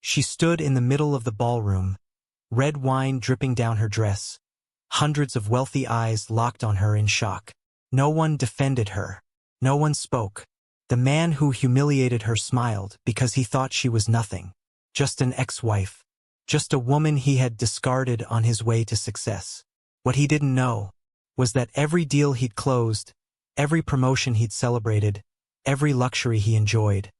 She stood in the middle of the ballroom, red wine dripping down her dress. Hundreds of wealthy eyes locked on her in shock. No one defended her. No one spoke. The man who humiliated her smiled because he thought she was nothing. Just an ex-wife. Just a woman he had discarded on his way to success. What he didn't know was that every deal he'd closed, every promotion he'd celebrated, every luxury he enjoyed,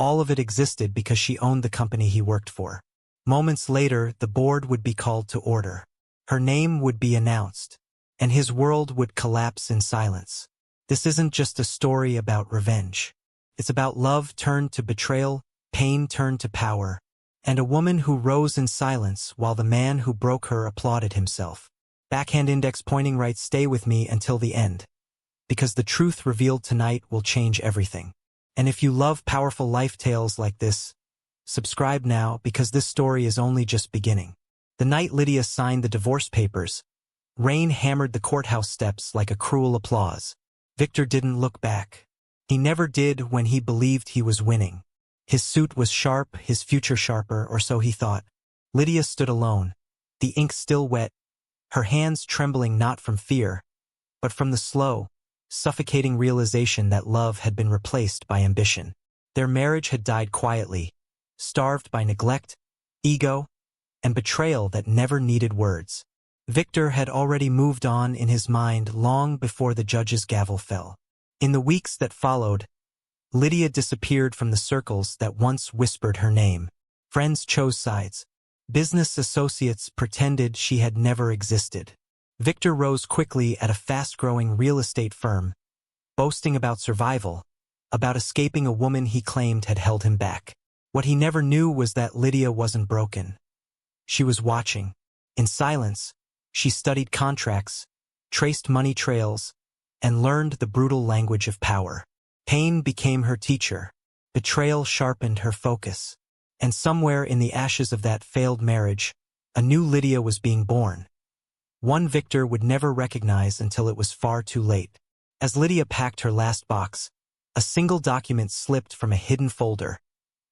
all of it existed because she owned the company he worked for. Moments later, the board would be called to order. Her name would be announced, and his world would collapse in silence. This isn't just a story about revenge. It's about love turned to betrayal, pain turned to power, and a woman who rose in silence while the man who broke her applauded himself. Backhand index pointing right, stay with me until the end. Because the truth revealed tonight will change everything. And if you love powerful life tales like this, subscribe now because this story is only just beginning. The night Lydia signed the divorce papers, rain hammered the courthouse steps like a cruel applause. Victor didn't look back. He never did when he believed he was winning. His suit was sharp, his future sharper, or so he thought. Lydia stood alone, the ink still wet, her hands trembling not from fear, but from the slow, suffocating realization that love had been replaced by ambition. Their marriage had died quietly, starved by neglect, ego, and betrayal that never needed words. Victor had already moved on in his mind long before the judge's gavel fell. In the weeks that followed, Lydia disappeared from the circles that once whispered her name. Friends chose sides. Business associates pretended she had never existed. Victor rose quickly at a fast-growing real estate firm, boasting about survival, about escaping a woman he claimed had held him back. What he never knew was that Lydia wasn't broken. She was watching. In silence, she studied contracts, traced money trails, and learned the brutal language of power. Pain became her teacher. Betrayal sharpened her focus. And somewhere in the ashes of that failed marriage, a new Lydia was being born. One Victor would never recognize until it was far too late. As Lydia packed her last box, a single document slipped from a hidden folder,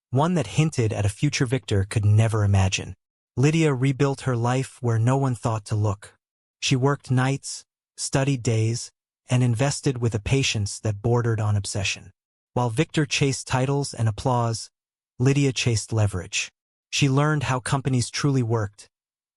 one that hinted at a future Victor could never imagine. Lydia rebuilt her life where no one thought to look. She worked nights, studied days, and invested with a patience that bordered on obsession. While Victor chased titles and applause, Lydia chased leverage. She learned how companies truly worked,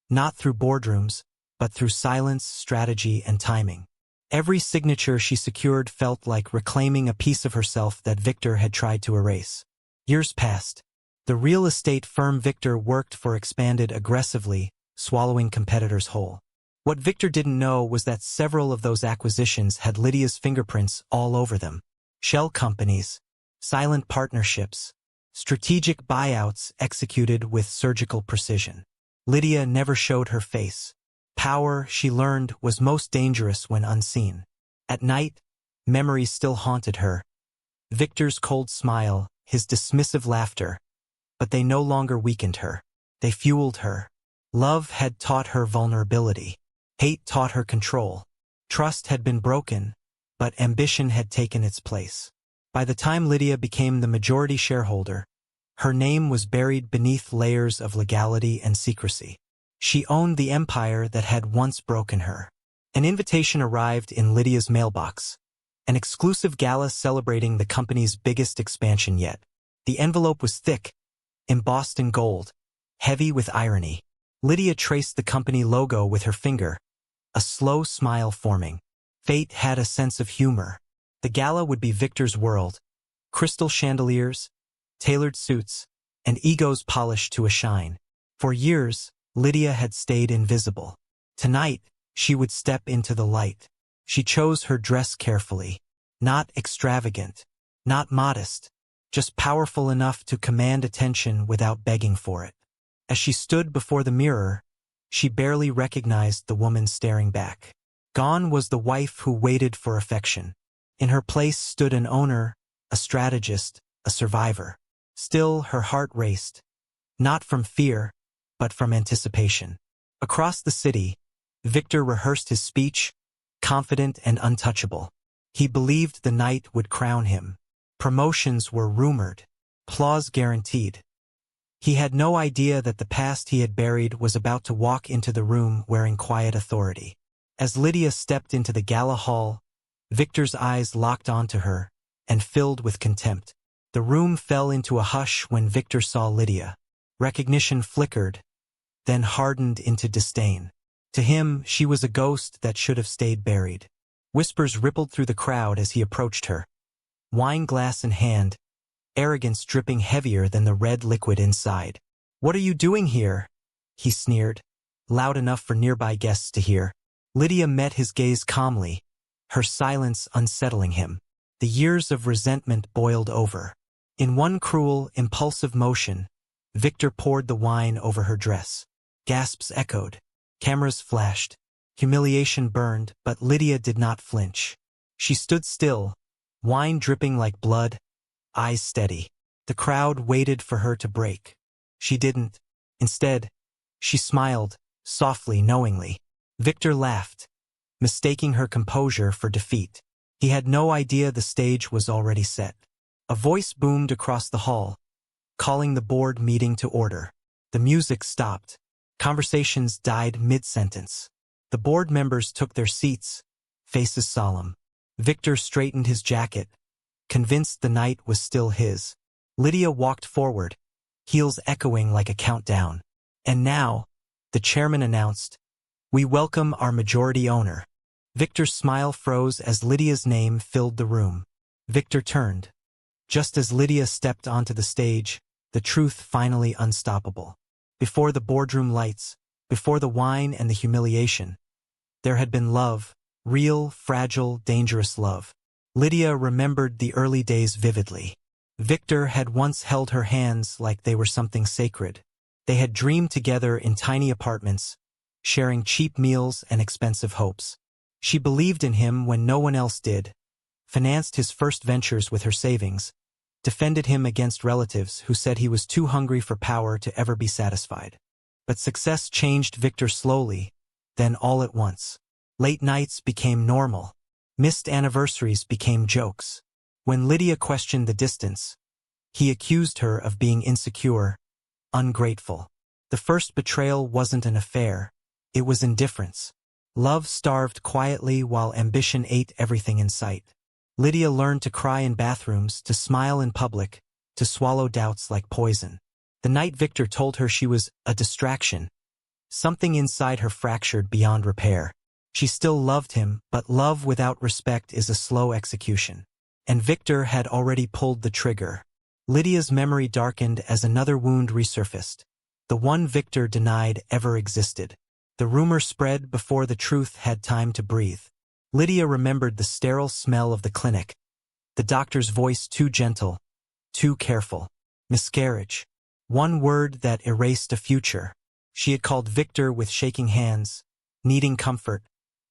not through boardrooms, but through silence, strategy, and timing. Every signature she secured felt like reclaiming a piece of herself that Victor had tried to erase. Years passed. The real estate firm Victor worked for expanded aggressively, swallowing competitors whole. What Victor didn't know was that several of those acquisitions had Lydia's fingerprints all over them. Shell companies, silent partnerships, strategic buyouts executed with surgical precision. Lydia never showed her face. Power, she learned, was most dangerous when unseen. At night, memories still haunted her. Victor's cold smile, his dismissive laughter, but they no longer weakened her. They fueled her. Love had taught her vulnerability. Hate taught her control. Trust had been broken, but ambition had taken its place. By the time Lydia became the majority shareholder, her name was buried beneath layers of legality and secrecy. She owned the empire that had once broken her. An invitation arrived in Lydia's mailbox, an exclusive gala celebrating the company's biggest expansion yet. The envelope was thick, embossed in gold, heavy with irony. Lydia traced the company logo with her finger, a slow smile forming. Fate had a sense of humor. The gala would be Victor's world, crystal chandeliers, tailored suits, and egos polished to a shine. For years, Lydia had stayed invisible. Tonight, she would step into the light. She chose her dress carefully. Not extravagant, not modest, just powerful enough to command attention without begging for it. As she stood before the mirror, she barely recognized the woman staring back. Gone was the wife who waited for affection. In her place stood an owner, a strategist, a survivor. Still, her heart raced, not from fear, but from anticipation. Across the city, Victor rehearsed his speech, confident and untouchable. He believed the night would crown him. Promotions were rumored, applause guaranteed. He had no idea that the past he had buried was about to walk into the room wearing quiet authority. As Lydia stepped into the gala hall, Victor's eyes locked onto her and filled with contempt. The room fell into a hush when Victor saw Lydia. Recognition flickered, then hardened into disdain. To him, she was a ghost that should have stayed buried. Whispers rippled through the crowd as he approached her. Wine glass in hand, arrogance dripping heavier than the red liquid inside. "What are you doing here?" he sneered, loud enough for nearby guests to hear. Lydia met his gaze calmly, her silence unsettling him. The years of resentment boiled over. In one cruel, impulsive motion, Victor poured the wine over her dress. Gasps echoed. Cameras flashed. Humiliation burned, but Lydia did not flinch. She stood still, wine dripping like blood, eyes steady. The crowd waited for her to break. She didn't. Instead, she smiled, softly, knowingly. Victor laughed, mistaking her composure for defeat. He had no idea the stage was already set. A voice boomed across the hall, calling the board meeting to order. The music stopped. Conversations died mid-sentence. The board members took their seats, faces solemn. Victor straightened his jacket, convinced the night was still his. Lydia walked forward, heels echoing like a countdown. "And now," the chairman announced, "we welcome our majority owner." Victor's smile froze as Lydia's name filled the room. Victor turned. Just as Lydia stepped onto the stage, the truth finally unstoppable. Before the boardroom lights, before the wine and the humiliation, there had been love, real, fragile, dangerous love. Lydia remembered the early days vividly. Victor had once held her hands like they were something sacred. They had dreamed together in tiny apartments, sharing cheap meals and expensive hopes. She believed in him when no one else did, financed his first ventures with her savings, defended him against relatives who said he was too hungry for power to ever be satisfied. But success changed Victor slowly, then all at once. Late nights became normal. Missed anniversaries became jokes. When Lydia questioned the distance, he accused her of being insecure, ungrateful. The first betrayal wasn't an affair, it was indifference. Love starved quietly while ambition ate everything in sight. Lydia learned to cry in bathrooms, to smile in public, to swallow doubts like poison. The night Victor told her she was a distraction, something inside her fractured beyond repair. She still loved him, but love without respect is a slow execution. And Victor had already pulled the trigger. Lydia's memory darkened as another wound resurfaced. The one Victor denied ever existed. The rumor spread before the truth had time to breathe. Lydia remembered the sterile smell of the clinic, the doctor's voice too gentle, too careful. Miscarriage. One word that erased a future. She had called Victor with shaking hands, needing comfort,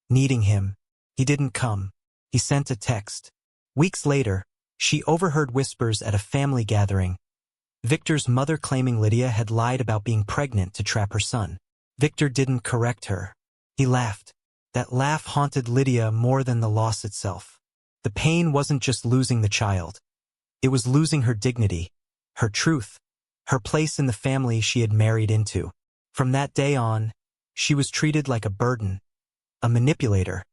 needing him. He didn't come. He sent a text. Weeks later, she overheard whispers at a family gathering. Victor's mother claiming Lydia had lied about being pregnant to trap her son. Victor didn't correct her. He laughed. That laugh haunted Lydia more than the loss itself. The pain wasn't just losing the child. It was losing her dignity, her truth, her place in the family she had married into. From that day on, she was treated like a burden, a manipulator,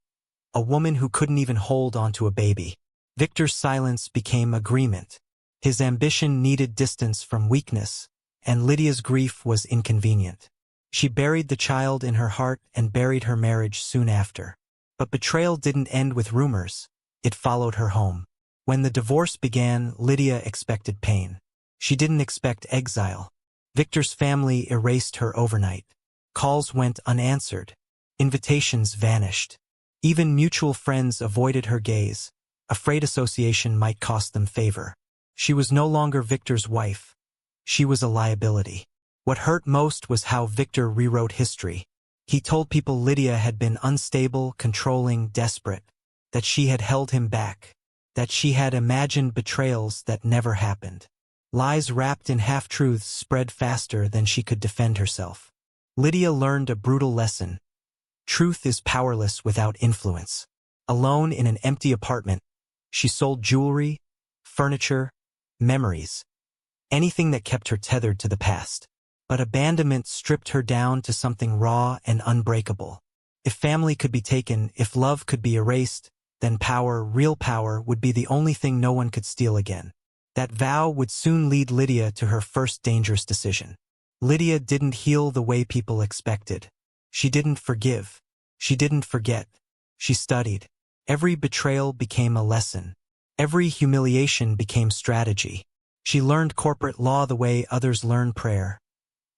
a woman who couldn't even hold onto a baby. Victor's silence became agreement. His ambition needed distance from weakness, and Lydia's grief was inconvenient. She buried the child in her heart and buried her marriage soon after. But betrayal didn't end with rumors. It followed her home. When the divorce began, Lydia expected pain. She didn't expect exile. Victor's family erased her overnight. Calls went unanswered. Invitations vanished. Even mutual friends avoided her gaze, afraid association might cost them favor. She was no longer Victor's wife. She was a liability. What hurt most was how Victor rewrote history. He told people Lydia had been unstable, controlling, desperate, that she had held him back, that she had imagined betrayals that never happened. Lies wrapped in half-truths spread faster than she could defend herself. Lydia learned a brutal lesson. Truth is powerless without influence. Alone in an empty apartment, she sold jewelry, furniture, memories. anything that kept her tethered to the past. But abandonment stripped her down to something raw and unbreakable. If family could be taken, if love could be erased, then power, real power, would be the only thing no one could steal again. That vow would soon lead Lydia to her first dangerous decision. Lydia didn't heal the way people expected. She didn't forgive. She didn't forget. She studied. Every betrayal became a lesson. Every humiliation became strategy. She learned corporate law the way others learn prayer.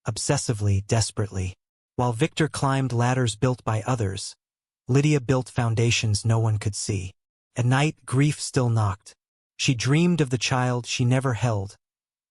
Obsessively, desperately. While Victor climbed ladders built by others, Lydia built foundations no one could see. At night, grief still knocked. She dreamed of the child she never held,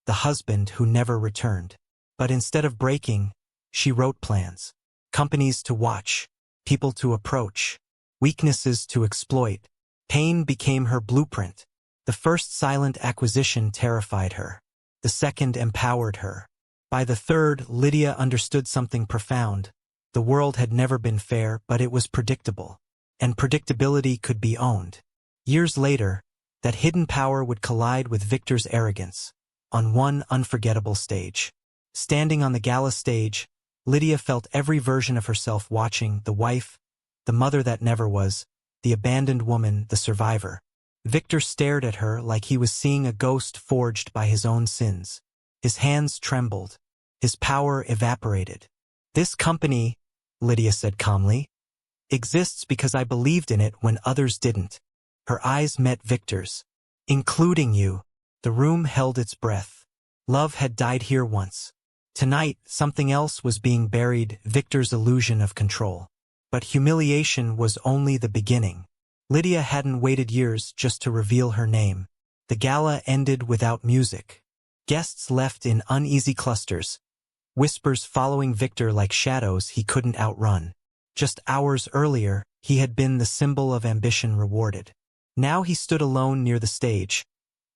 the husband who never returned. But instead of breaking, she wrote plans. Companies to watch, people to approach, weaknesses to exploit. Pain became her blueprint. The first silent acquisition terrified her. The second empowered her. By the third, Lydia understood something profound. The world had never been fair, but it was predictable. And predictability could be owned. Years later, that hidden power would collide with Victor's arrogance, on one unforgettable stage. Standing on the Gala stage, Lydia felt every version of herself watching: the wife, the mother that never was, the abandoned woman, the survivor. Victor stared at her like he was seeing a ghost forged by his own sins. His hands trembled. His power evaporated. "This company," Lydia said calmly, "exists because I believed in it when others didn't." Her eyes met Victor's. "Including you." The room held its breath. Love had died here once. Tonight, something else was being buried: Victor's illusion of control. But humiliation was only the beginning. Lydia hadn't waited years just to reveal her name. The gala ended without music. Guests left in uneasy clusters, whispers following Victor like shadows he couldn't outrun. Just hours earlier, he had been the symbol of ambition rewarded. Now he stood alone near the stage,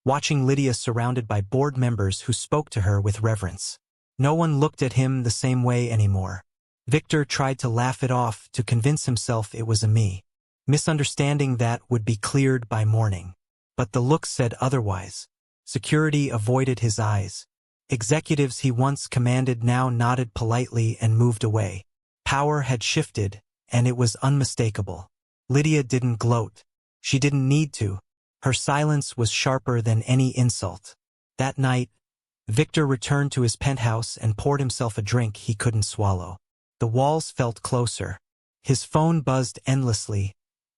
watching Lydia surrounded by board members who spoke to her with reverence. No one looked at him the same way anymore. Victor tried to laugh it off, to convince himself it was a misunderstanding that would be cleared by morning. But the look said otherwise. Security avoided his eyes. Executives he once commanded now nodded politely and moved away. Power had shifted, and it was unmistakable. Lydia didn't gloat. She didn't need to. Her silence was sharper than any insult. That night, Victor returned to his penthouse and poured himself a drink he couldn't swallow. The walls felt closer. His phone buzzed endlessly,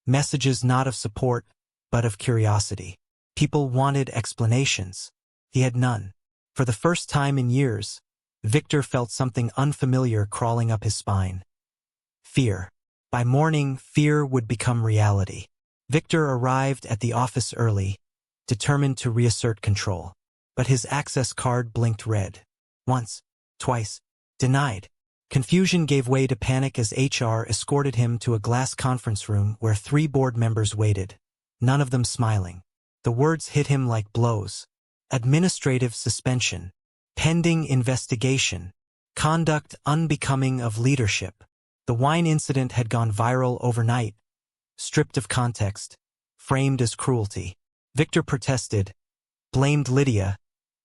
messages not of support, but of curiosity. People wanted explanations. He had none. For the first time in years, Victor felt something unfamiliar crawling up his spine. Fear. By morning, fear would become reality. Victor arrived at the office early, determined to reassert control. But his access card blinked red. Once, twice, denied. Confusion gave way to panic as HR escorted him to a glass conference room where 3 board members waited, none of them smiling. The words hit him like blows. Administrative suspension. Pending investigation. Conduct unbecoming of leadership. The wine incident had gone viral overnight, stripped of context, framed as cruelty. Victor protested, blamed Lydia,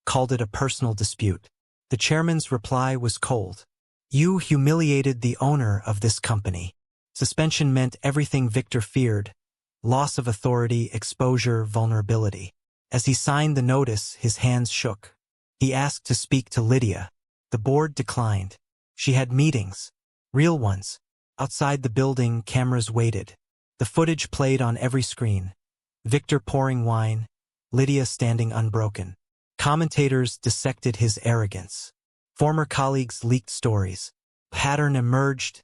called it a personal dispute. The chairman's reply was cold. "You humiliated the owner of this company." Suspension meant everything Victor feared: loss of authority, exposure, vulnerability. As he signed the notice, his hands shook. He asked to speak to Lydia. The board declined. She had meetings, real ones. Outside the building, cameras waited. The footage played on every screen. Victor pouring wine, Lydia standing unbroken. Commentators dissected his arrogance. Former colleagues leaked stories. Pattern emerged,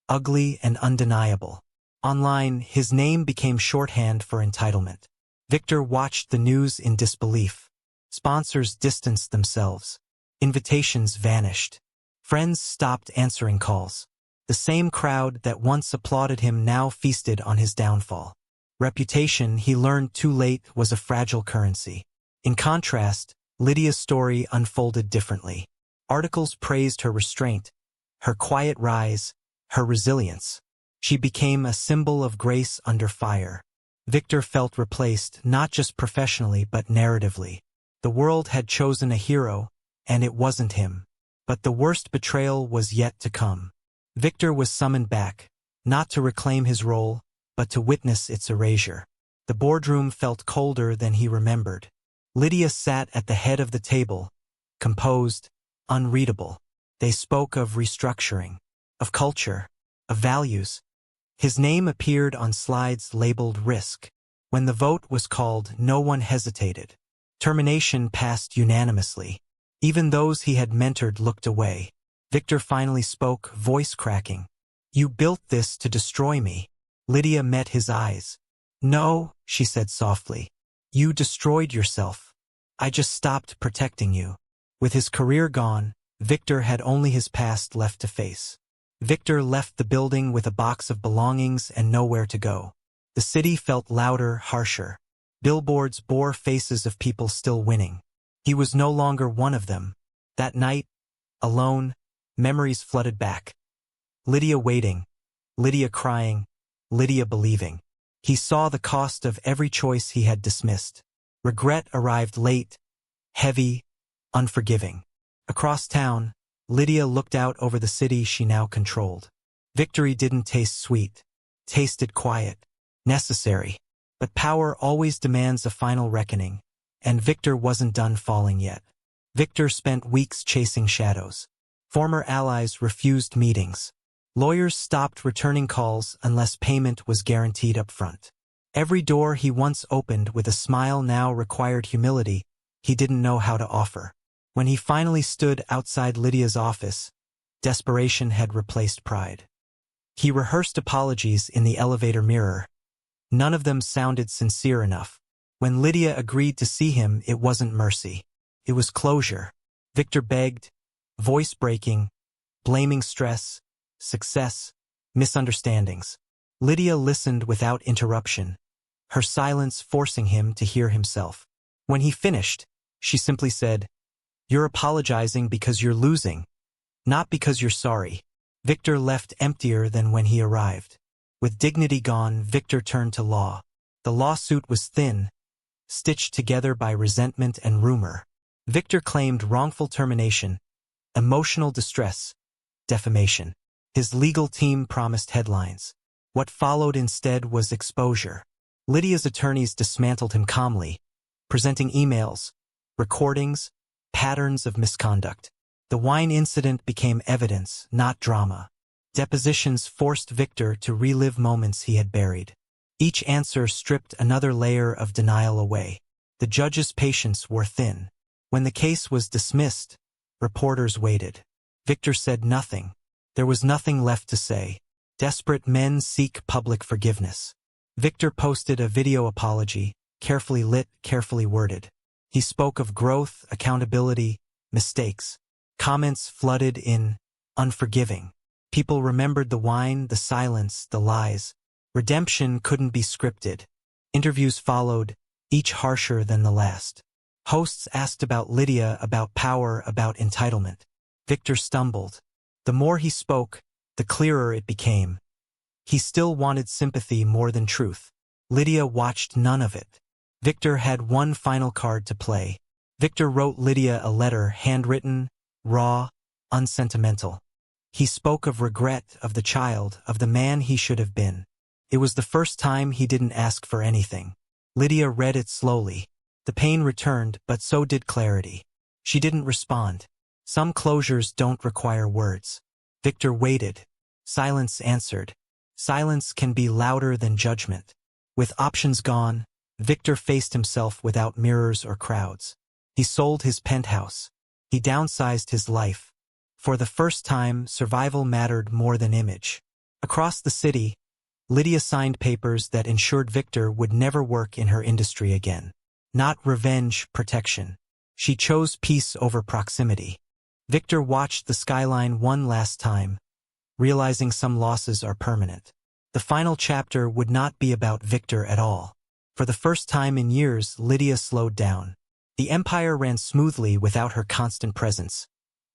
ugly and undeniable. Online, his name became shorthand for entitlement. Victor watched the news in disbelief. Sponsors distanced themselves. Invitations vanished. Friends stopped answering calls. The same crowd that once applauded him now feasted on his downfall. Reputation, he learned too late, was a fragile currency. In contrast, Lydia's story unfolded differently. Articles praised her restraint, her quiet rise, her resilience. She became a symbol of grace under fire. Victor felt replaced, not just professionally but narratively. The world had chosen a hero, and it wasn't him. But the worst betrayal was yet to come. Victor was summoned back, not to reclaim his role, but to witness its erasure. The boardroom felt colder than he remembered. Lydia sat at the head of the table, composed, unreadable. They spoke of restructuring, of culture, of values. His name appeared on slides labeled risk. When the vote was called, no one hesitated. Termination passed unanimously. Even those he had mentored looked away. Victor finally spoke, voice cracking. "You built this to destroy me." Lydia met his eyes. "No," she said softly. "You destroyed yourself. I just stopped protecting you." With his career gone, Victor had only his past left to face. Victor left the building with a box of belongings and nowhere to go. The city felt louder, harsher. Billboards bore faces of people still winning. He was no longer one of them. That night, alone, memories flooded back. Lydia waiting, Lydia crying, Lydia believing. He saw the cost of every choice he had dismissed. Regret arrived late, heavy, unforgiving. Across town, Lydia looked out over the city she now controlled. Victory didn't taste sweet. Tasted quiet, necessary. But power always demands a final reckoning, and Victor wasn't done falling yet. Victor spent weeks chasing shadows. Former allies refused meetings. Lawyers stopped returning calls unless payment was guaranteed up front. Every door he once opened with a smile now required humility he didn't know how to offer. When he finally stood outside Lydia's office, desperation had replaced pride. He rehearsed apologies in the elevator mirror. None of them sounded sincere enough. When Lydia agreed to see him, it wasn't mercy. It was closure. Victor begged, voice breaking, blaming stress, success, misunderstandings. Lydia listened without interruption, her silence forcing him to hear himself. When he finished, she simply said, "You're apologizing because you're losing, not because you're sorry." Victor left emptier than when he arrived. With dignity gone, Victor turned to law. The lawsuit was thin, stitched together by resentment and rumor. Victor claimed wrongful termination, emotional distress, defamation. His legal team promised headlines. What followed instead was exposure. Lydia's attorneys dismantled him calmly, presenting emails, recordings, patterns of misconduct. The wine incident became evidence, not drama. Depositions forced Victor to relive moments he had buried. Each answer stripped another layer of denial away. The judge's patience wore thin. When the case was dismissed, reporters waited. Victor said nothing. There was nothing left to say. Desperate men seek public forgiveness. Victor posted a video apology, carefully lit, carefully worded. He spoke of growth, accountability, mistakes. Comments flooded in, unforgiving. People remembered the wine, the silence, the lies. Redemption couldn't be scripted. Interviews followed, each harsher than the last. Hosts asked about Lydia, about power, about entitlement. Victor stumbled. The more he spoke, the clearer it became. He still wanted sympathy more than truth. Lydia watched none of it. Victor had one final card to play. Victor wrote Lydia a letter, handwritten, raw, unsentimental. He spoke of regret, of the child, of the man he should have been. It was the first time he didn't ask for anything. Lydia read it slowly. The pain returned, but so did clarity. She didn't respond. Some closures don't require words. Victor waited. Silence answered. Silence can be louder than judgment. With options gone, Victor faced himself without mirrors or crowds. He sold his penthouse. He downsized his life. For the first time, survival mattered more than image. Across the city, Lydia signed papers that ensured Victor would never work in her industry again. Not revenge, protection. She chose peace over proximity. Victor watched the skyline one last time, realizing some losses are permanent. The final chapter would not be about Victor at all. For the first time in years, Lydia slowed down. The empire ran smoothly without her constant presence.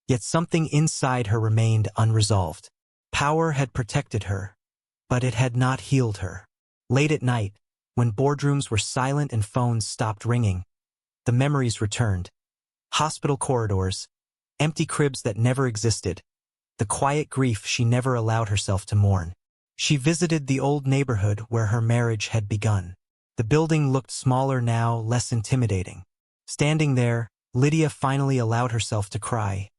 Yet something inside her remained unresolved. Power had protected her, but it had not healed her. Late at night, when boardrooms were silent and phones stopped ringing, The memories returned. Hospital corridors, empty cribs that never existed, the quiet grief she never allowed herself to mourn. She visited the old neighborhood where her marriage had begun. The building looked smaller now, less intimidating. Standing there, Lydia finally allowed herself to cry.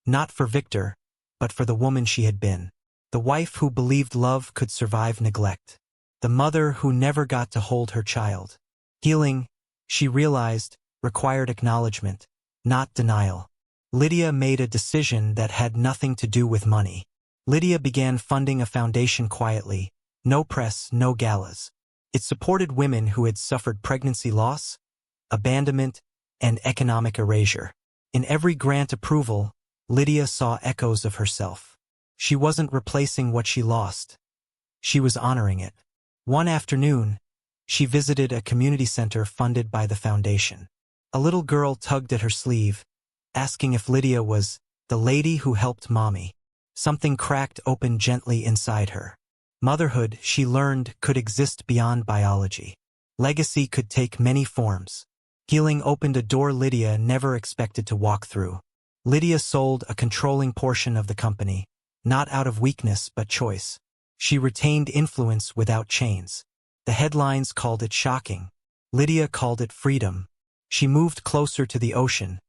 Not for Victor, but for the woman she had been. The wife who believed love could survive neglect. The mother who never got to hold her child. Healing, she realized, required acknowledgement, not denial. Lydia made a decision that had nothing to do with money. Lydia began funding a foundation quietly. No press, no galas. It supported women who had suffered pregnancy loss, abandonment, and economic erasure. In every grant approval, Lydia saw echoes of herself. She wasn't replacing what she lost. She was honoring it. One afternoon, she visited a community center funded by the foundation. A little girl tugged at her sleeve, asking if Lydia was the lady who helped Mommy. Something cracked open gently inside her. Motherhood, she learned, could exist beyond biology. Legacy could take many forms. Healing opened a door Lydia never expected to walk through. Lydia sold a controlling portion of the company, not out of weakness but choice. She retained influence without chains. The headlines called it shocking. Lydia called it freedom. She moved closer to the ocean,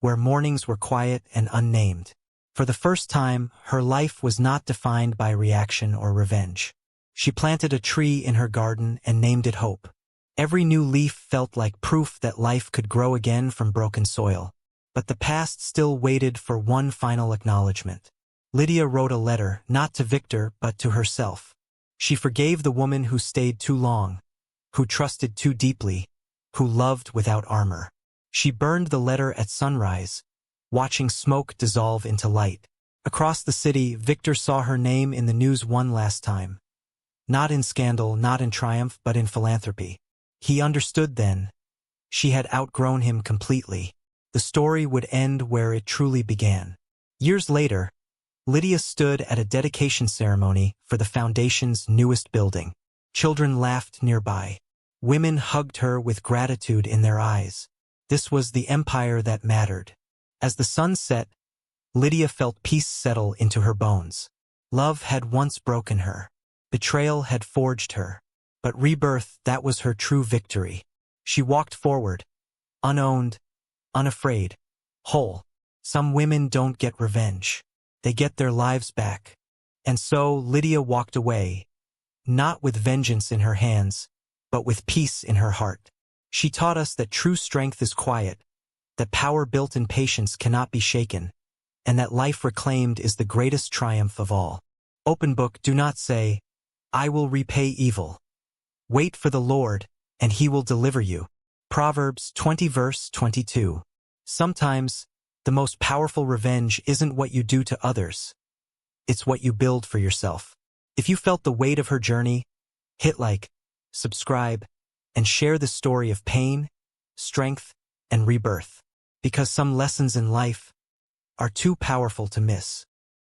where mornings were quiet and unnamed. For the first time, her life was not defined by reaction or revenge. She planted a tree in her garden and named it Hope. Every new leaf felt like proof that life could grow again from broken soil. But the past still waited for one final acknowledgement. Lydia wrote a letter, not to Victor, but to herself. She forgave the woman who stayed too long, who trusted too deeply, who loved without armor. She burned the letter at sunrise, watching smoke dissolve into light. Across the city, Victor saw her name in the news one last time. Not in scandal, not in triumph, but in philanthropy. He understood then. She had outgrown him completely. The story would end where it truly began. Years later, Lydia stood at a dedication ceremony for the foundation's newest building. Children laughed nearby. Women hugged her with gratitude in their eyes. This was the empire that mattered. As the sun set, Lydia felt peace settle into her bones. Love had once broken her. Betrayal had forged her. But rebirth, that was her true victory. She walked forward, unowned, unafraid, whole. Some women don't get revenge. They get their lives back. And so Lydia walked away, not with vengeance in her hands, but with peace in her heart. She taught us that true strength is quiet, that power built in patience cannot be shaken, and that life reclaimed is the greatest triumph of all. Open book, do not say, I will repay evil. Wait for the Lord, and he will deliver you. Proverbs 20 verse 22. Sometimes, the most powerful revenge isn't what you do to others. It's what you build for yourself. If you felt the weight of her journey, hit like, subscribe, and share the story of pain, strength, and rebirth. Because some lessons in life are too powerful to miss.